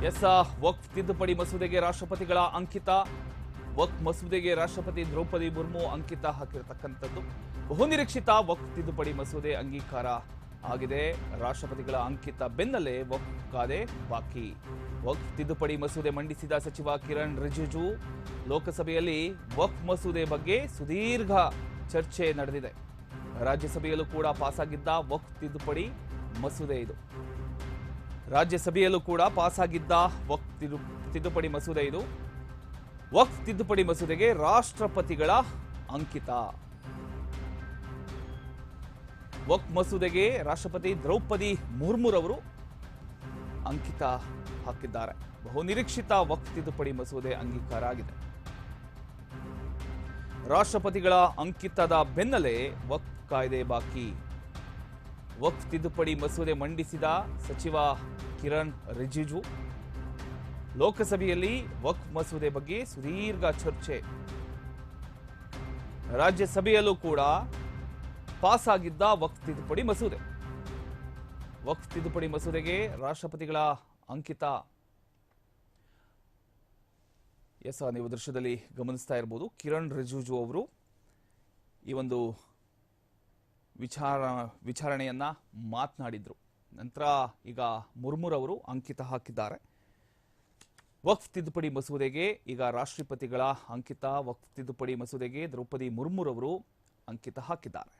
S ವಕ್ಫ್ ತಿದ್ದುಪಡಿ ಮಸೂದೆಗೆ ರಾಷ್ಟ್ರಪತಿಗಳ ಅಂಕಿತ. ವಕ್ಫ್ ಮಸೂದೆಗೆ ರಾಷ್ಟ್ರಪತಿ ದ್ರೌಪದಿ ಮುರ್ಮು ಅಂಕಿತ ಹಾಕಿರತಕ್ಕಂಥದ್ದು. ಬಹುನಿರೀಕ್ಷಿತ ವಕ್ಫ್ ತಿದ್ದುಪಡಿ ಮಸೂದೆ ಅಂಗೀಕಾರ ಆಗಿದೆ. ರಾಷ್ಟ್ರಪತಿಗಳ ಅಂಕಿತ ಬೆನ್ನಲ್ಲೇ ವಕ್ಫ್ ಕಾಯ್ದೆ ಬಾಕಿ. ವಕ್ಫ್ ತಿದ್ದುಪಡಿ ಮಸೂದೆ ಮಂಡಿಸಿದ ಸಚಿವ ಕಿರಣ್ ರಿಜಿಜು, ಲೋಕಸಭೆಯಲ್ಲಿ ವಕ್ಫ್ ಮಸೂದೆ ಬಗ್ಗೆ ಸುದೀರ್ಘ ಚರ್ಚೆ ನಡೆದಿದೆ. ರಾಜ್ಯಸಭೆಯಲ್ಲೂ ಕೂಡ ಪಾಸಾಗಿದ್ದ ವಕ್ಫ್ ತಿದ್ದುಪಡಿ ಮಸೂದೆ ಇದು. ರಾಜ್ಯಸಭೆಯಲ್ಲೂ ಕೂಡ ಪಾಸಾಗಿದ್ದ ವಕ್ಫ್ ತಿದ್ದುಪಡಿ ಮಸೂದೆ ಇದು. ವಕ್ಫ್ ತಿದ್ದುಪಡಿ ಮಸೂದೆಗೆ ರಾಷ್ಟ್ರಪತಿಗಳ ಅಂಕಿತ. ವಕ್ಫ್ ಮಸೂದೆಗೆ ರಾಷ್ಟ್ರಪತಿ ದ್ರೌಪದಿ ಮುರ್ಮುರವರು ಅಂಕಿತ ಹಾಕಿದ್ದಾರೆ. ಬಹುನಿರೀಕ್ಷಿತ ವಕ್ಫ್ ತಿದ್ದುಪಡಿ ಮಸೂದೆ ಅಂಗೀಕಾರ ಆಗಿದೆ. ರಾಷ್ಟ್ರಪತಿಗಳ ಅಂಕಿತದ ಬೆನ್ನಲ್ಲೇ ವಕ್ಫ್ ಕಾಯ್ದೆ ಬಾಕಿ. ವಕ್ಫ್ ತಿದ್ದುಪಡಿ ಮಸೂದೆ ಮಂಡಿಸಿದ ಸಚಿವ ಕಿರಣ್ ರಿಜಿಜು, ಲೋಕಸಭೆಯಲ್ಲಿ ವಕ್ಫ್ ಮಸೂದೆ ಬಗ್ಗೆ ಸುದೀರ್ಘ ಚರ್ಚೆ. ರಾಜ್ಯಸಭೆಯಲ್ಲೂ ಕೂಡ ಪಾಸಾಗಿದ್ದ ವಕ್ಫ್ ತಿದ್ದುಪಡಿ ಮಸೂದೆ. ವಕ್ಫ್ ತಿದ್ದುಪಡಿ ಮಸೂದೆಗೆ ರಾಷ್ಟ್ರಪತಿಗಳ ಅಂಕಿತ. ಎಸ್, ನೀವು ದೃಶ್ಯದಲ್ಲಿ ಗಮನಿಸ್ತಾ ಇರಬಹುದು, ಕಿರಣ್ ರಿಜಿಜು ಅವರು ಈ ಒಂದು ವಿಚಾರಣೆಯನ್ನ ಮಾತನಾಡಿದ್ರು. ನಂತರ ಈಗ ಮುರ್ಮುರವರು ಅಂಕಿತ ಹಾಕಿದ್ದಾರೆ. ವಕ್ಫ್ ತಿದ್ದುಪಡಿ ಮಸೂದೆಗೆ ಈಗ ರಾಷ್ಟ್ರಪತಿಗಳ ಅಂಕಿತ. ವಕ್ಫ್ ತಿದ್ದುಪಡಿ ಮಸೂದೆಗೆ ದ್ರೌಪದಿ ಮುರ್ಮುರವರು ಅಂಕಿತ ಹಾಕಿದ್ದಾರೆ.